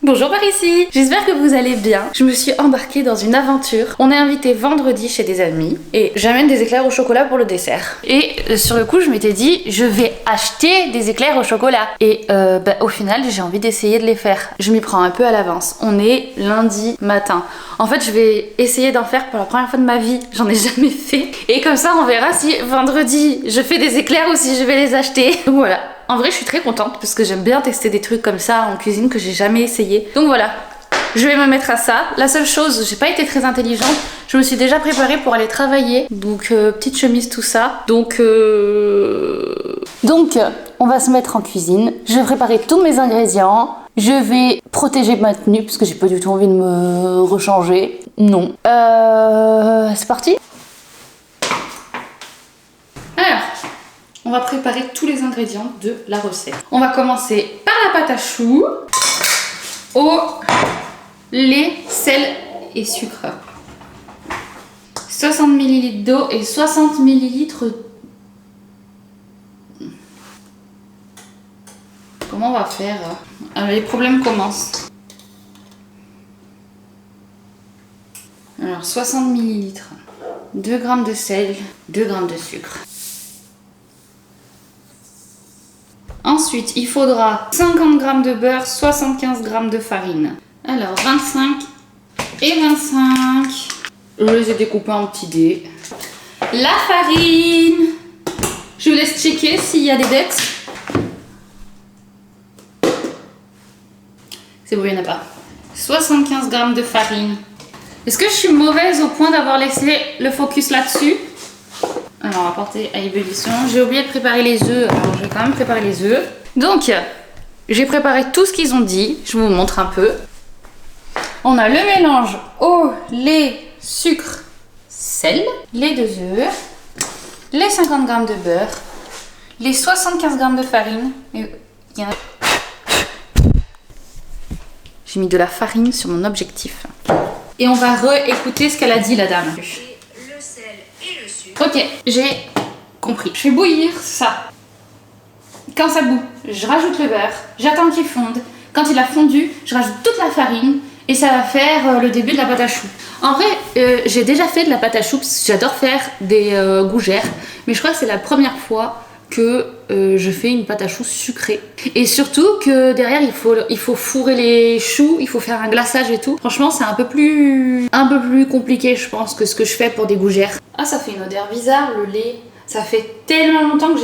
Bonjour par ici. J'espère que vous allez bien. Je me suis embarquée dans une aventure. On est invité vendredi chez des amis et j'amène des éclairs au chocolat pour le dessert. Et sur le coup, je m'étais dit, je vais acheter des éclairs au chocolat. Et au final, j'ai envie d'essayer de les faire. Je m'y prends un peu à l'avance. On est lundi matin. En fait, je vais essayer d'en faire pour la première fois de ma vie. J'en ai jamais fait. Et comme ça, on verra si vendredi, je fais des éclairs ou si je vais les acheter. Donc voilà. En vrai, je suis très contente parce que j'aime bien tester des trucs comme ça en cuisine que j'ai jamais essayé. Donc voilà, je vais me mettre à ça. La seule chose, j'ai pas été très intelligente. Je me suis déjà préparée pour aller travailler. Donc petite chemise, tout ça. Donc on va se mettre en cuisine. Je vais préparer tous mes ingrédients. Je vais protéger ma tenue parce que j'ai pas du tout envie de me rechanger. Non. C'est parti. Alors, on va préparer tous les ingrédients de la recette. On va commencer par la pâte à choux, eau, lait, sel et sucre. 60 ml d'eau et 60 ml. Comment on va faire? Les problèmes commencent. Alors 60 ml, 2 g de sel, 2 g de sucre. Ensuite, il faudra 50 g de beurre, 75 g de farine. Alors, 25 et 25. Je les ai découpés en petits dés. La farine. Je vous laisse checker s'il y a des dettes. C'est bon, il n'y en a pas. 75 g de farine. Est-ce que je suis mauvaise au point d'avoir laissé le focus là-dessus? Alors, on va porter à ébullition. J'ai oublié de préparer les œufs. Alors, je vais quand même préparer les œufs. Donc, j'ai préparé tout ce qu'ils ont dit. Je vous montre un peu. On a le mélange eau, lait, sucre, sel, les 2 œufs, les 50 g de beurre, les 75 g de farine. J'ai mis de la farine sur mon objectif. Et on va réécouter ce qu'elle a dit, la dame. Ok, j'ai compris. Je fais bouillir ça. Quand ça bout, je rajoute le beurre, j'attends qu'il fonde. Quand il a fondu, je rajoute toute la farine et ça va faire le début de la pâte à choux. En vrai, j'ai déjà fait de la pâte à choux parce que j'adore faire des gougères, mais je crois que c'est la première fois que je fais une pâte à choux sucrée. Et surtout que derrière, il faut fourrer les choux, il faut faire un glaçage et tout. Franchement, c'est un peu plus compliqué, je pense, que ce que je fais pour des gougères. Ah, ça fait une odeur bizarre, le lait. Ça fait tellement longtemps que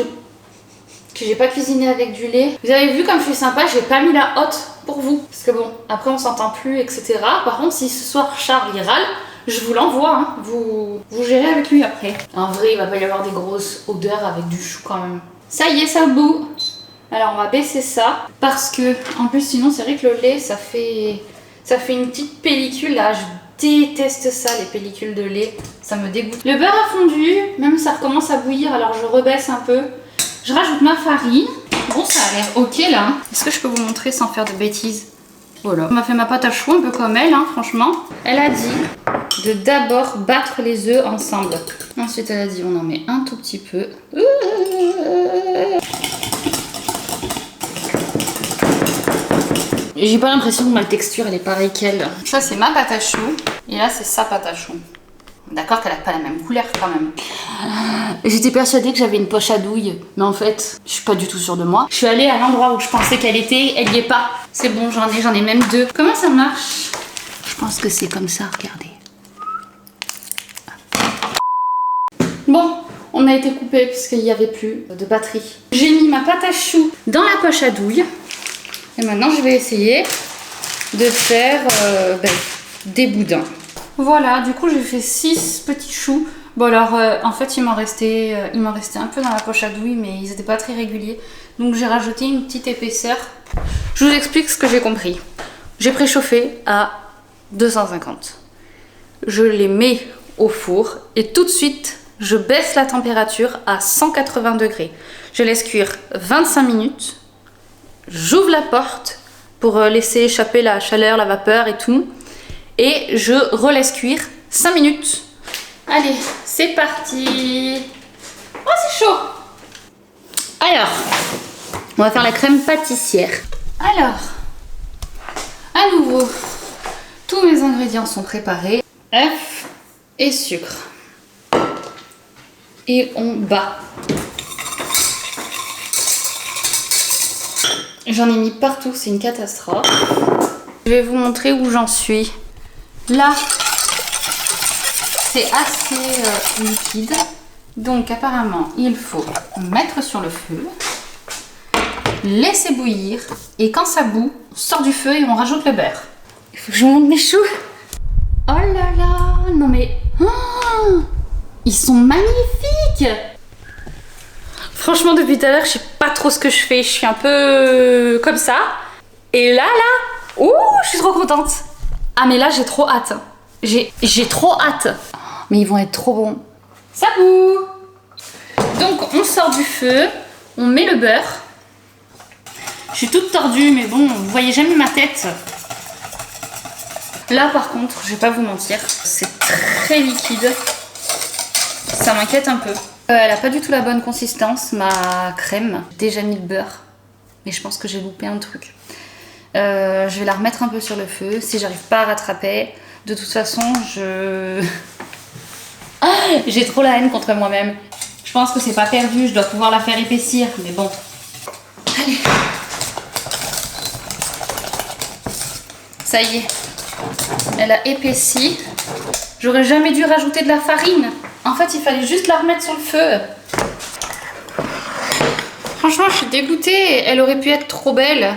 j'ai pas cuisiné avec du lait. Vous avez vu comme je suis sympa, j'ai pas mis la hotte pour vous. Parce que bon, après on s'entend plus, etc. Par contre, si ce soir Charles il râle, je vous l'envoie, hein. Vous gérez avec lui après. En vrai, il va pas y avoir des grosses odeurs avec du chou quand même. Ça y est, ça bout. Alors on va baisser ça. Parce que, en plus sinon c'est vrai que le lait, ça fait une petite pellicule là. Je déteste ça, les pellicules de lait. Ça me dégoûte. Le beurre a fondu, même ça recommence à bouillir, alors je rebaisse un peu. Je rajoute ma farine. Bon, ça a l'air ok là. Est-ce que je peux vous montrer sans faire de bêtises? Voilà. On m'a fait ma pâte à choux un peu comme elle, hein, franchement. Elle a dit de d'abord battre les œufs ensemble. Ensuite, elle a dit on en met un tout petit peu. J'ai pas l'impression que ma texture elle est pareille qu'elle. Ça c'est ma pâte à choux et là c'est sa pâte à choux. D'accord qu'elle a pas la même couleur quand même. J'étais persuadée que j'avais une poche à douille, mais en fait, je suis pas du tout sûre de moi. Je suis allée à l'endroit où je pensais qu'elle était, elle y est pas. C'est bon, j'en ai même 2. Comment ça marche? Je pense que c'est comme ça, regardez. Bon, on a été coupé puisqu'il n'y avait plus de batterie. J'ai mis ma pâte à choux dans la poche à douille. Et maintenant, je vais essayer de faire des boudins. Voilà, du coup j'ai fait 6 petits choux. Bon alors en fait il m'en restait un peu dans la poche à douille, mais ils n'étaient pas très réguliers. Donc j'ai rajouté une petite épaisseur. Je vous explique ce que j'ai compris. J'ai préchauffé à 250. Je les mets au four et tout de suite je baisse la température à 180 degrés. Je laisse cuire 25 minutes. J'ouvre la porte pour laisser échapper la chaleur, la vapeur et tout. Et je relaisse cuire 5 minutes. Allez, c'est parti. Oh, c'est chaud. Alors, on va faire la crème pâtissière. Alors, à nouveau, tous mes ingrédients sont préparés. Œufs et sucre. Et on bat. J'en ai mis partout, c'est une catastrophe. Je vais vous montrer où j'en suis. Là, c'est assez liquide. Donc apparemment, il faut mettre sur le feu, laisser bouillir, et quand ça bout, on sort du feu et on rajoute le beurre. Il faut que je vous montre mes choux. Oh là là, non mais... Oh, ils sont magnifiques. Franchement, depuis tout à l'heure, je sais pas trop ce que je fais. Je suis un peu comme ça. Et là, ouh, je suis trop contente. Ah mais là, j'ai trop hâte. J'ai trop hâte. Mais ils vont être trop bons. Ça bout. Donc, on sort du feu. On met le beurre. Je suis toute tordue, mais bon, vous voyez jamais ma tête. Là, par contre, je vais pas vous mentir, c'est très liquide. Ça m'inquiète un peu. Elle a pas du tout la bonne consistance, ma crème. J'ai déjà mis le beurre, mais je pense que j'ai loupé un truc. Je vais la remettre un peu sur le feu. Si j'arrive pas à rattraper, de toute façon, j'ai trop la haine contre moi-même. Je pense que c'est pas perdu, je dois pouvoir la faire épaissir, mais bon. Allez. Ça y est, elle a épaissi. J'aurais jamais dû rajouter de la farine. En fait, il fallait juste la remettre sur le feu. Franchement, je suis dégoûtée. Elle aurait pu être trop belle.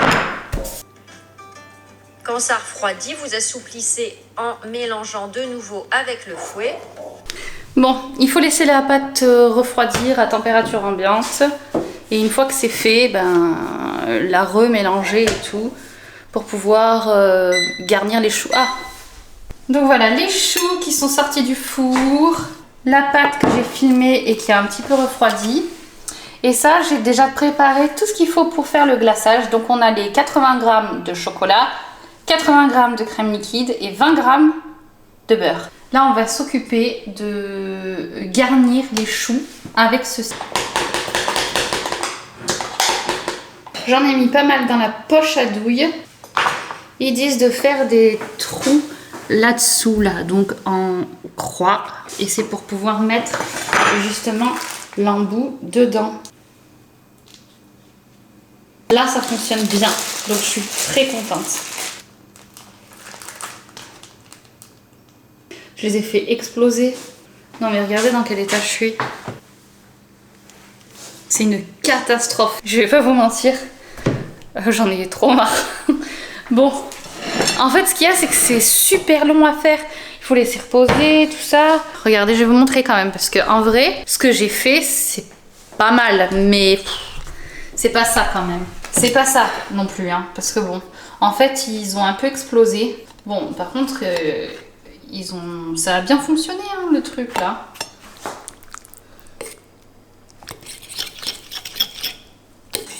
Quand ça refroidit, vous assouplissez en mélangeant de nouveau avec le fouet. Bon, il faut laisser la pâte refroidir à température ambiante. Et une fois que c'est fait, la remélanger et tout pour pouvoir garnir les choux. Ah! Donc voilà, les choux qui sont sortis du four. La pâte que j'ai filmée et qui a un petit peu refroidi. Et ça, j'ai déjà préparé tout ce qu'il faut pour faire le glaçage. Donc on a les 80 g de chocolat, 80 g de crème liquide et 20 g de beurre. Là, on va s'occuper de garnir les choux avec ceci. J'en ai mis pas mal dans la poche à douille. Ils disent de faire des trous là-dessous, là, donc en croix. Et c'est pour pouvoir mettre justement l'embout dedans. Là, ça fonctionne bien. Donc, je suis très contente. Je les ai fait exploser. Non, mais regardez dans quel état je suis. C'est une catastrophe. Je vais pas vous mentir. J'en ai trop marre. Bon. En fait, ce qu'il y a, c'est que c'est super long à faire. Il faut laisser reposer, tout ça. Regardez, je vais vous montrer quand même. Parce que en vrai, ce que j'ai fait, c'est pas mal. Mais c'est pas ça quand même. C'est pas ça non plus. Hein, parce que bon, en fait, ils ont un peu explosé. Bon, par contre, ça a bien fonctionné, hein, le truc là.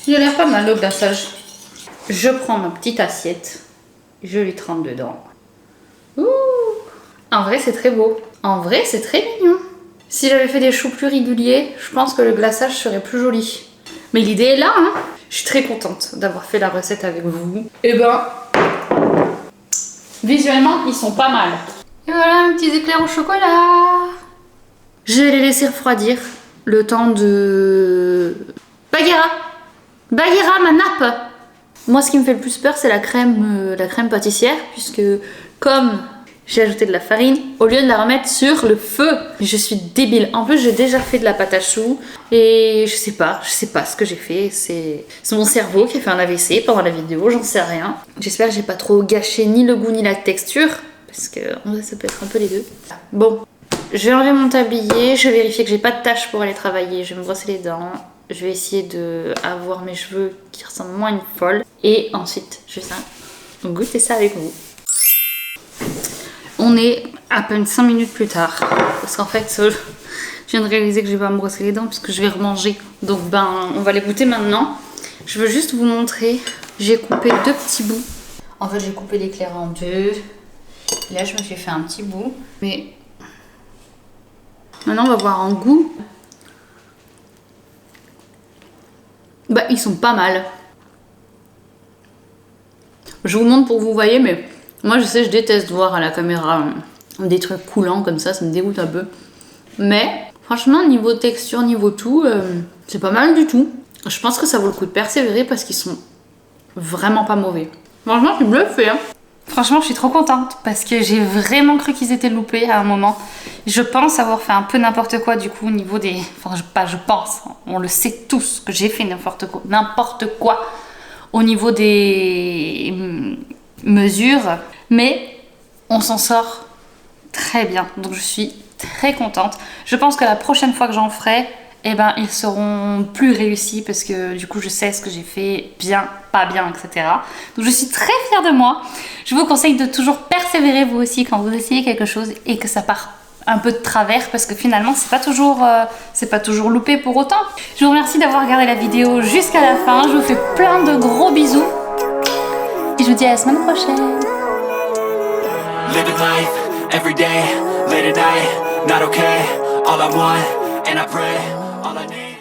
Il a l'air pas mal le glaçage. Je prends ma petite assiette. Je lui trempe dedans. Ouh! En vrai, c'est très beau. En vrai, c'est très mignon. Si j'avais fait des choux plus réguliers, je pense que le glaçage serait plus joli. Mais l'idée est là, hein. Je suis très contente d'avoir fait la recette avec vous. Et visuellement, ils sont pas mal. Et voilà, mes petits éclairs au chocolat. Je vais les laisser refroidir le temps de... Bagheera, ma nappe. Moi, ce qui me fait le plus peur, c'est la crème pâtissière, puisque comme j'ai ajouté de la farine, au lieu de la remettre sur le feu, je suis débile. En plus, j'ai déjà fait de la pâte à choux et je sais pas ce que j'ai fait. C'est mon cerveau qui a fait un AVC pendant la vidéo, j'en sais rien. J'espère que j'ai pas trop gâché ni le goût ni la texture, parce que ça peut être un peu les deux. Bon, je vais enlever mon tablier, je vais vérifier que j'ai pas de taches pour aller travailler, je vais me brosser les dents. Je vais essayer d'avoir mes cheveux qui ressemblent moins à une folle. Et ensuite, je vais goûter ça avec vous. On est à peine 5 minutes plus tard. Parce qu'en fait, je viens de réaliser que je vais pas me brosser les dents parce que je vais remanger. Donc on va les goûter maintenant. Je veux juste vous montrer. J'ai coupé 2 petits bouts. En fait, j'ai coupé l'éclair en 2. Là, je me suis fait un petit bout. Mais maintenant, on va voir en goût. Ils sont pas mal. Je vous montre pour que vous voyez, mais Moi, je sais, je déteste voir à la caméra des trucs coulants comme ça me dégoûte un peu. Mais franchement, niveau texture, niveau tout, c'est pas mal du tout. Je pense que ça vaut le coup de persévérer parce qu'ils sont vraiment pas mauvais. Franchement, je suis bluffée. Hein. Franchement, je suis trop contente parce que j'ai vraiment cru qu'ils étaient loupés à un moment. Je pense avoir fait un peu n'importe quoi du coup au niveau des... Enfin, je pense, on le sait tous que j'ai fait n'importe quoi au niveau des mesures. Mais on s'en sort très bien. Donc je suis très contente. Je pense que la prochaine fois que j'en ferai, eh ben, ils seront plus réussis parce que du coup je sais ce que j'ai fait bien, pas bien, etc. Donc je suis très fière de moi. Je vous conseille de toujours persévérer vous aussi quand vous essayez quelque chose et que ça part un peu de travers parce que finalement c'est pas toujours loupé pour autant. Je vous remercie d'avoir regardé la vidéo jusqu'à la fin. Je vous fais plein de gros bisous et je vous dis à la semaine prochaine. Living life, every day, late at night, not okay. All I want, and I pray, all I need.